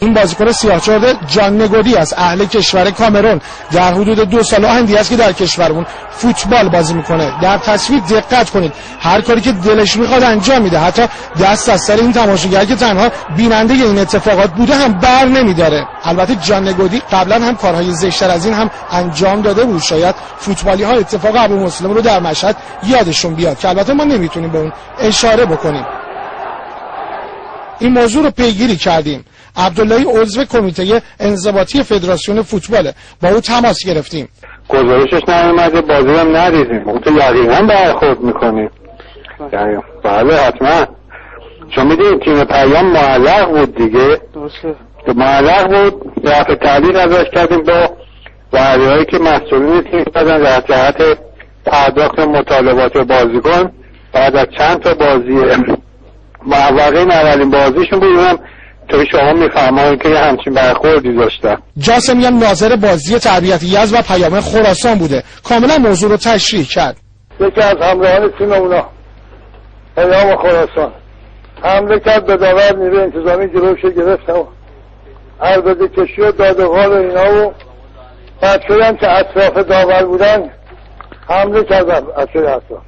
این بازیکن سیاه‌چرده جان نگودی است، اهل کشور کامرون، در حدود 2 سال آهندی است که در کشورمون فوتبال بازی میکنه. در تصویر دقت کنید، هر کاری که دلش میخواد انجام میده، حتی دست از سر این تماشاگر که تنها بیننده این اتفاقات بوده هم بر نمیداره. البته جان نگودی قبلا هم کارهای زشتر از این هم انجام داده بود، شاید فوتبالی‌ها اتفاق ابومسلم رو در مشهد یادشون بیاد که البته ما نمیتونیم به اون اشاره بکنیم. این موضوع رو پیگیری کردیم. عبداللهی عضو کمیته انضباطی فدراسیون فوتباله، با او تماس گرفتیم. گزارشش نمی‌اومده، بازی هم ندیدیم. اون تو یقینا برخورد می‌کنیم. بله حتما. چون می‌دونید تیم پیام معلق بود دیگه. درسته. معلق بود، رفع تعلیق ازش کردیم با وعده‌هایی که مسئولین تیم دادن در جهت پرداخت مطالبات بازیکن بعد از چند تا بازی موقعین اولین بازیشون بود. اونم توی شما میفرمایید که همچین برخوردی داشتن. جاسمیان ناظر بازی تربیت یزد و پیام خراسان بوده، کاملا موضوع رو تشریح کرد. یکی از همراهان تیم اونا پیام خراسان حمله کرد به داور، نیروی انتظامی جلوش گرفت و عرضه کشی و دادغال و اینا و بچه‌ای هم که اطراف داور بودن حمله کردن بچه‌ی اطراف.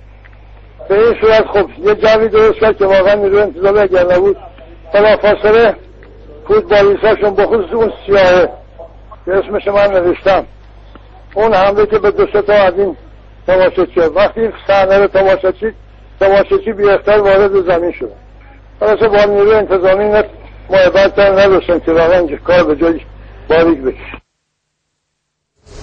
به این صورت خب یه جوی درست کرد که واقعا نیروی انتظامی اگر نبود بلافاصله فوتبالیستاشون بخصوص اون سیاهه که اسمش من نوشتم، اون حمله که به 2 تا از این تماشاچی، وقتی صحنه رو تماشاچی بی اختیار وارد زمین شد، البته با نیروی انتظامی محبت نداشتن که واقعا کار به جای باریک بشه.